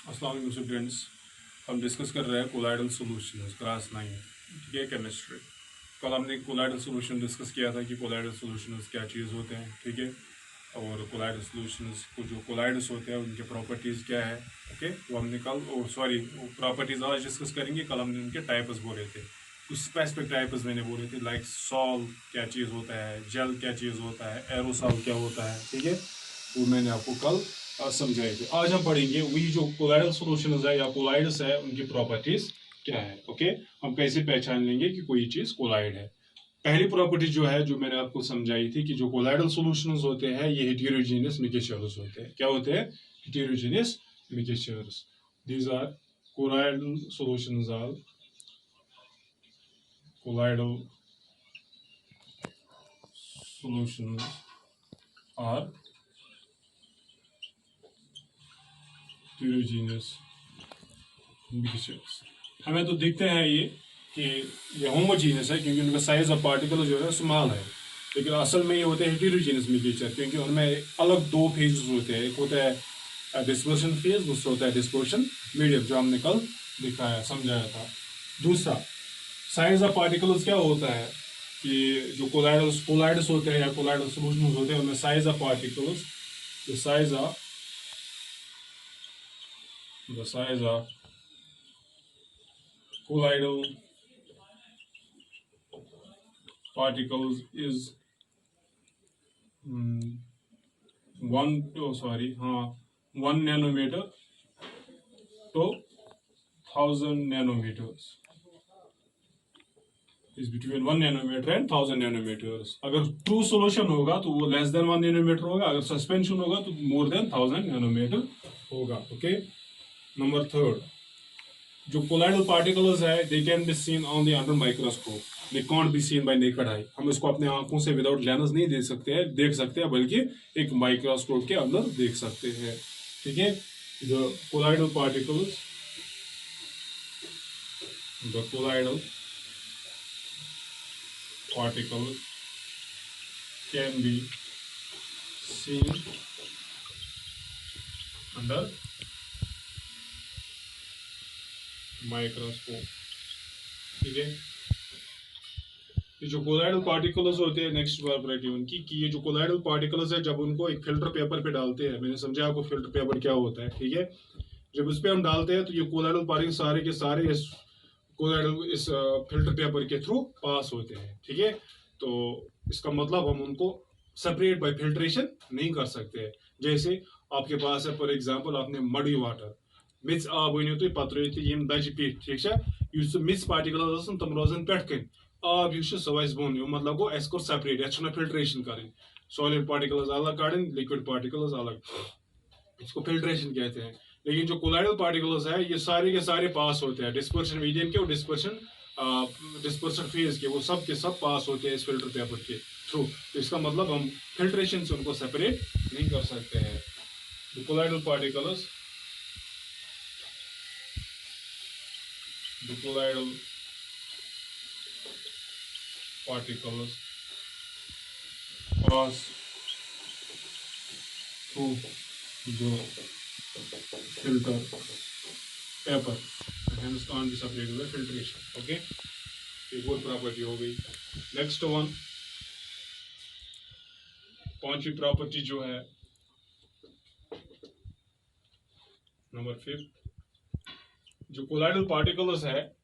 अस्सलाम वालेकुम स्टूडेंट्स। हम डिस्कस कर रहे हैं कोलाइडल सॉल्यूशंस क्लास 9, ठीक है, केमिस्ट्री। कल हमने कोलाइडल सॉल्यूशन डिस्कस किया था कि कोलाइडल सॉल्यूशंस क्या चीज़ होते हैं, ठीक है, और कोलाइडल सॉल्यूशंस को जो कोलाइड्स होते हैं उनके प्रॉपर्टीज़ क्या है, ओके, वो हमने कल प्रॉपर्टीज़ आज डिस्कस करेंगे। कल हमने उनके टाइप्स बोले थे, कुछ स्पेसिफिक टाइप्स मैंने बोले थे, लाइक सॉल्ट क्या चीज़ होता है, जेल क्या चीज़ होता है, एरोसॉल क्या होता है, ठीक है, वो मैंने आपको कल समझाए थे। आज हम पढ़ेंगे वही जो कोलाइडल सॉल्यूशंस है या कोलाइड्स है उनकी प्रॉपर्टीज क्या है, ओके। हम कैसे पहचान लेंगे कि कोई चीज कोलाइड है। पहली प्रॉपर्टी जो है, जो मैंने आपको समझाई थी, कि जो कोलाइडल सॉल्यूशंस होते हैं ये हेटेरोजेनियस मिक्सचर्स होते हैं। क्या होते हैं? Heterogeneous mixtures. These are colloidal solutions are colloidal solutions are heterogeneous mixtures। हमें तो दिखते हैं कि ये होमोजीनियस है क्योंकि उनका साइज ऑफ पार्टिकल जो है स्मॉल है, लेकिन असल में ये होते हैं हेटेरोजेनियस मिक्सचर क्योंकि उनमें अलग दो फेजेस होते हैं। एक होता है डिस्पर्शन फेज, दूसरा होता है डिस्पर्शन मीडियम, जो हमने कल दिखाया समझाया था। दूसरा, साइज ऑफ पार्टिकल्स क्या होता है कि जो कोलाइड्स होते हैं या कोलाइडल सॉल्यूशंस होते हैं उनमें size of particles, the size of colloidal particles is 1 nanometer to 1000 nanometers, is between 1 nanometer and 1000 nanometers। अगर ट्रू सोल्यूशन होगा तो वो लेस देन 1 nanometer होगा, अगर सस्पेंशन होगा तो मोर देन 1000 nanometer होगा, ओके। नंबर थर्ड, जो कोलाइडल पार्टिकल्स है they can be seen on the under microscope, they can't be seen bye naked eye. हम इसको अपने आंखों से विदाउट लेंस नहीं देख सकते हैं, बल्कि एक माइक्रोस्कोप के अंदर देख सकते हैं, ठीक है। The colloidal particles can be seen under microscope, ठीक है। ये जो कोलाइडल पार्टिकल्स होते हैं, नेक्स्ट प्रॉपर्टी उनकी कि ये जो कोलाइडल पार्टिकल्स है जब उनको एक फिल्टर पेपर पे डालते हैं, मैंने समझा आपको फिल्टर पेपर क्या होता है, ठीक है। जब उस पर हम डालते हैं तो ये कोलाइडल पार्टिकल सारे के सारे इस फिल्टर पेपर के थ्रू पास होते हैं, ठीक है। तो इसका मतलब हम उनको सेपरेट बाय फिल्ट्रेशन नहीं कर सकते। जैसे आपके पास है फॉर एग्जांपल आपने मडी वाटर मिच आब वन तुम पे यम दज पे, ठीक है, मिच पार्टिकल्स तम रोजन पे कन आब सह बोन, मतलब गो अस कोर सेपरेट, ये फिल्ट्रेशन कर, सॉलिड पार्टिकल्स अलग काड़न, लिक्विड पार्टिकल्स अलग, इसको फिल्ट्रेशन कहते हैं। लेकिन जो कोलाइडल पार्टिकल्स है ये सारे के सारे पास होते हैं डिस्पर्शन मीडियम के और डिस्पर्शन फेज के, वो सब के सब पास होते हैं इस फिल्टर पेपर के थ्रू। तो इसका मतलब हम फिल्ट्रेशन से उनको सेपरेट नहीं कर सकते हैं। The colloidal particles pass through the filter paper and hence can't be separated by filtration, okay। एक और प्रॉपर्टी हो गई। नेक्स्ट वन, पांचवी प्रॉपर्टी जो है नंबर 5, जो कोलाइडल पार्टिकल्स है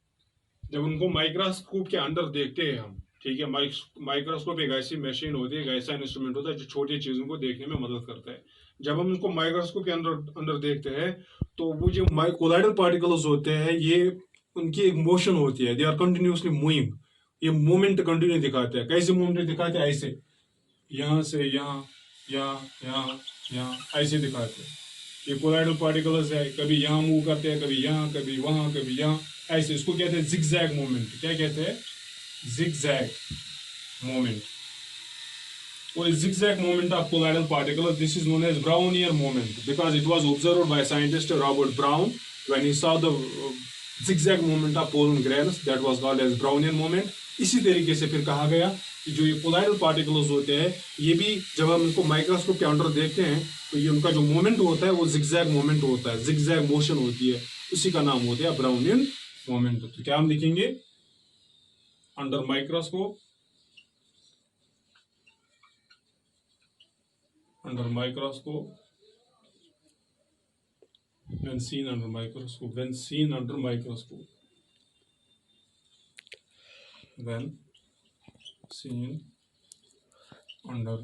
जब उनको माइक्रोस्कोप के अंदर देखते हैं हम, ठीक है, माइक्रोस्कोप एक ऐसी मशीन होती है, एक ऐसा इंस्ट्रूमेंट होता है जो छोटी चीजों को देखने में मदद करता है। जब हम उनको माइक्रोस्कोप के अंदर देखते हैं तो वो जो कोलाइडल पार्टिकल्स होते हैं ये उनकी एक मोशन होती है, दे आर कंटिन्यूसली मूविंग, ये मूवमेंट कंटिन्यू दिखाते हैं। कैसे मूवमेंट दिखाते हैं? ऐसे, यहाँ से यहाँ, यहाँ ऐसे दिखाते हैं। ये कोलाइडल पार्टिकल्स है, कभी यहाँ मूव करते हैं, कभी यहाँ, कभी वहां, कभी यहाँ, ऐसे। इसको कहते हैं जिगजैग मूवमेंट। क्या कहते हैं? Zigzag movement. और zigzag movement of colloidal particles, this is known as Brownian movement because it was observed by scientist Robert Brown when he saw the zigzag movement of pollen grains, that was called as Brownian movement। इसी तरीके से फिर कहा गया कि जो ये colloidal particles होते हैं, ये भी जब हम इनको माइक्रोस्कोप के अंडर देखते हैं तो ये उनका जो मूवमेंट होता है वो जिगजैग मूवमेंट होता है, जिगजैग मोशन होती है, उसी का नाम होता है ब्राउनियन मूवमेंट। तो क्या हम लिखेंगे, under microscope, under microscope, when seen under microscope, when seen under microscope, when seen under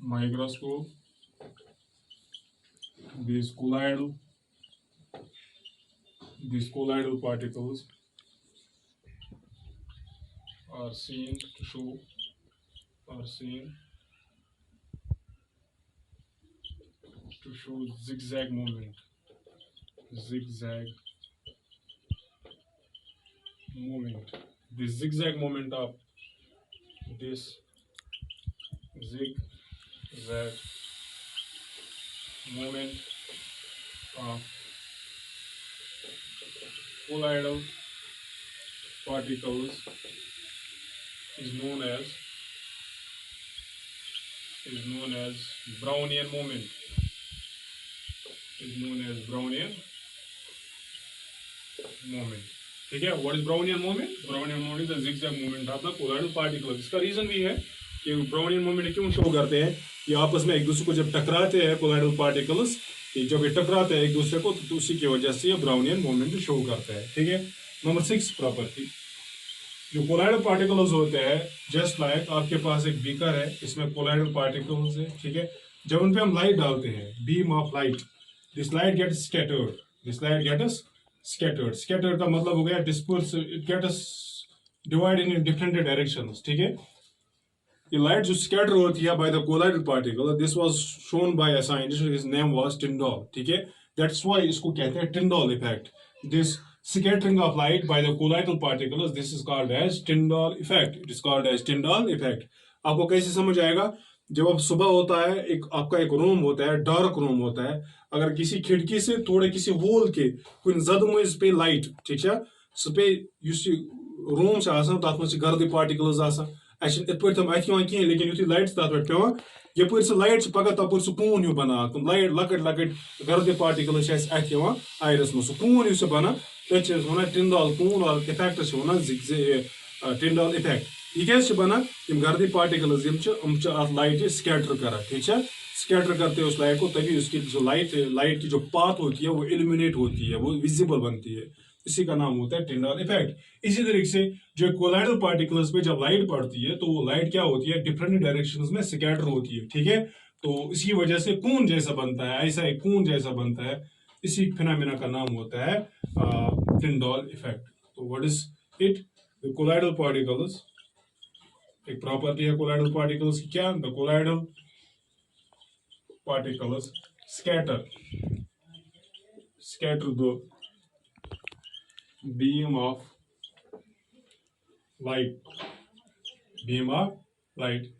microscope, these colloidal particles are seen to show zigzag movement, the zigzag movement of this zigzag movement of colloidal particles is known as Brownian moment. ठीक है, what is Brownian movement? Brownian movement is the zigzag movement of the colloidal particles. इसका reason भी है कि Brownian movement क्यों show करते हैं, ये आपस में एक दूसरे को जब टकराते हैं कोलाइडल पार्टिकल्स, जब ये टकराते हैं एक दूसरे को तो उसी की वजह से ये ब्राउनियन मूवमेंट शो करता है। ठीक है, नंबर 6 प्रॉपर्टी, जो कोलाइडल पार्टिकल्स होते हैं, जस्ट लाइक आपके पास एक बीकर है, इसमें कोलाइडल पार्टिकल्स है। ठीक है, जब उन पे हम लाइट डालते हैं, beam of light, this light gets scattered, scattered का मतलब हो गया disperse, it gets divided in different directions. ठीक है, ये लाइट जो स्कैटर होती है by the colloidal particle, this was shown by a scientist, his name was Tyndall. ठीक है, दैट्स व्हाई इसको कहते हैं Tyndall effect. This scattering of light by the colloidal particles, this is called as Tyndall effect. It is called as Tyndall effect. आपको कैसे समझ आएगा, जब आप सुबह होता है, एक आपका एक रूम होता है, डार्क रूम होता है, अगर किसी खिड़की से थोड़े किसी होल के कुछ जद पे लाइट, ठीक है, सो पे रूम से आसान तथ मज गर्द पार्टिकल्स आसान, पे तम अथ कहें, लेकिन युथ लाइट तथ पे पे यप लाइट पगह तप कून हूँ बना, लाइट लकट लकट गर्द पार्टिकल्स अथ आयरस मज कून हूँ बना, तथा वन टिंडॉल कून और इफेक्ट वन टिंडॉल इफेक्ट। यह क्या बना, गर्दी पार्टिकल्स अथ लाइट स्कैटर करा, ठीक है, स्कैटर करते हैं उस लाइट को, तभी उसकी जो लाइट की जो पाथ होती है वो इल्यूमिनेट होती है, वो विजिबल बनती है, इसी का नाम होता है टिंडॉल इफेक्ट। इसी तरीके से जो कोलाइडल पार्टिकल्स पे जब लाइट पड़ती है तो वो लाइट क्या होती है, डिफरेंट डायरेक्शंस में स्कैटर होती है। ठीक है, तो इसी वजह से कून जैसा बनता है, ऐसा एक कून जैसा बनता है, इसी फिनोमेना का नाम होता है टिंडॉल इफेक्ट। तो what is it, the colloidal particles, एक प्रॉपर्टी है कोलाइडल पार्टिकल्स की, क्या, the colloidal particles scatter the beam of light,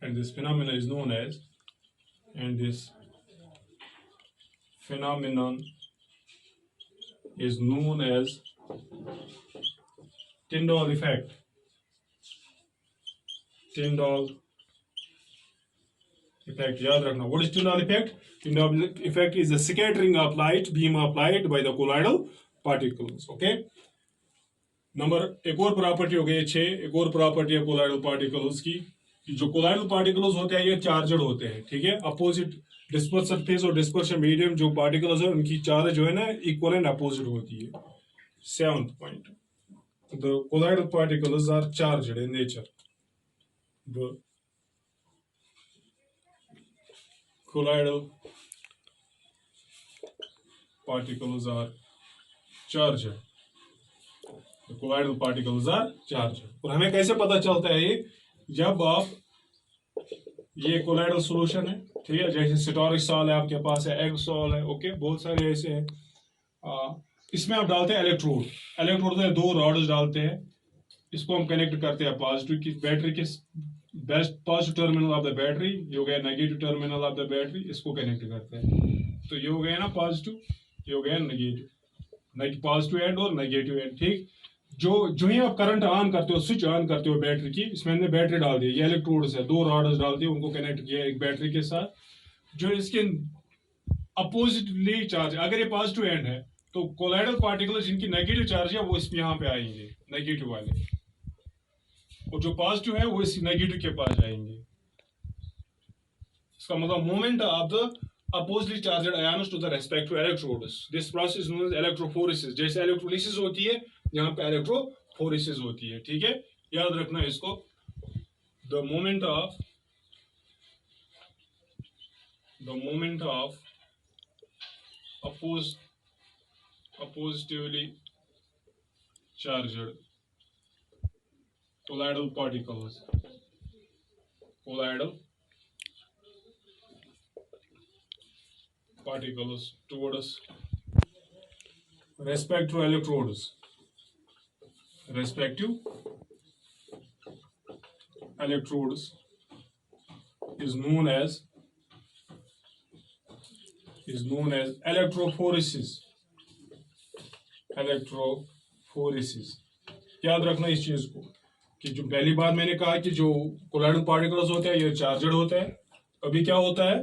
and this phenomenon is known as Tyndall effect. Tyndall effect, याद रखना। What is Tyndall effect? Tyndall effect is the scattering of light, beam of light by the colloidal particles. Okay. Number एक और property हो गई 6, एक और property है colloidal particles की, जो कोलाइडल पार्टिकल्स होते हैं ये चार्जड होते हैं। ठीक है, अपोजिट डिस्पर्सन फेज और डिस्पर्शन मीडियम जो पार्टिकल्स है उनकी चार्ज जो है ना इक्वल एंड अपोजिट होती है। 7th point, the colloidal particles are charged in nature. The colloidal particles are charged. The colloidal particles are charged. और हमें कैसे पता चलता है ये, जब आप ये कोलाइडल सॉल्यूशन है, ठीक है, जैसे सिटोरिक सॉल है आपके पास है, एग सॉल है, ओके, बहुत सारे ऐसे हैं, इसमें आप डालते हैं इलेक्ट्रोड से 2 रॉड्स डालते हैं, इसको हम कनेक्ट करते हैं पॉजिटिव की बैटरी के best positive terminal of the battery, ये हो गया negative terminal of the battery, इसको कनेक्ट करते हैं, तो ये हो गया ना पॉजिटिव, ये हो गया नेगेटिव, पॉजिटिव एंड और नेगेटिव एंड। ठीक, जो जो ही आप करंट ऑन करते हो, स्विच ऑन करते हो बैटरी की, इसमें हमने बैटरी डाल दी, ये इलेक्ट्रोड्स है, दो रॉड्स डाल दिए, उनको कनेक्ट किया एक बैटरी के साथ जो इसके अपोजिटली चार्ज। अगर ये पॉजिटिव एंड है तो कोलाइडल पार्टिकल्स जिनकी नेगेटिव चार्ज है वो इस यहाँ पे आएंगे, नेगेटिव वाले, और जो पॉजिटिव है वो इस नेगेटिव के पास जाएंगे। इसका मतलब moment of the oppositely charged ions to the respective electrodes. This process is known as electrophoresis. जैसे इलेक्ट्रोलिसिस होती है, यहाँ पे इलेक्ट्रोफोरेसिस होती है। ठीक है, याद रखना इसको। The moment of oppositively charged colloidal particles towards respective electrodes is known as electrophoresis। याद रखना इस चीज को कि जो पहली बार मैंने कहा कि जो कोलाइडल पार्टिकल्स होते हैं ये चार्जड होते हैं। अभी क्या होता है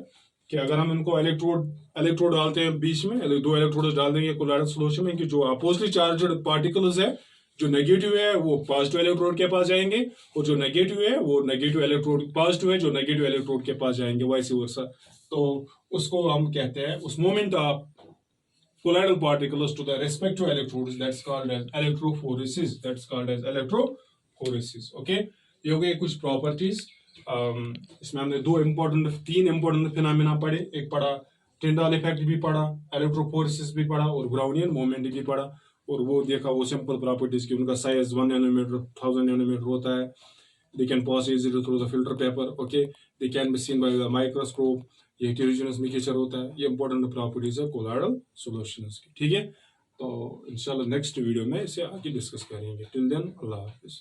कि अगर हम इनको इलेक्ट्रोड डालते हैं बीच में, दो इलेक्ट्रोड डाल देंगे कोलाइडल सॉल्यूशन में, कि जो अपोजिटली चार्जड पार्टिकल्स है, जो नेगेटिव है वो पॉजिटिव इलेक्ट्रोड के पास जाएंगे, और जो नेगेटिव है वो नेगेटिव इलेक्ट्रोड, पॉजिटिव है जो नेगेटिव इलेक्ट्रोड के पास जाएंगे, वाइस वर्सा। तो उसको हम कहते हैं, उस moment of colloidal particles to the respective electrodes, that's called as electrophoresis। Okay, ये हो गए कुछ प्रॉपर्टीज। इसमें हमने तीन इंपॉर्टेंट फिनोमेना पढ़े। एक पढ़ा टिंडाल इफेक्ट भी पढ़ा, इलेक्ट्रोफोरेसिस भी पढ़ा, और ब्राउनियन मोमेंट भी पढ़ा। और वो देखा वो सिंपल प्रॉपर्टीज की उनका साइज 1 नैनोमीटर 1000 नैनोमीटर होता है। They can pass easily through the filter paper, okay, they can be seen by the microscope, ये heterogeneous mixture होता है। ये इंपॉर्टेंट प्रॉपर्टीज है कोलाइडल सॉल्यूशंस की। ठीक है, तो इंशाल्लाह नेक्स्ट वीडियो में इसे आगे डिस्कस करेंगे। टिल देन अल्लाह हाफिज।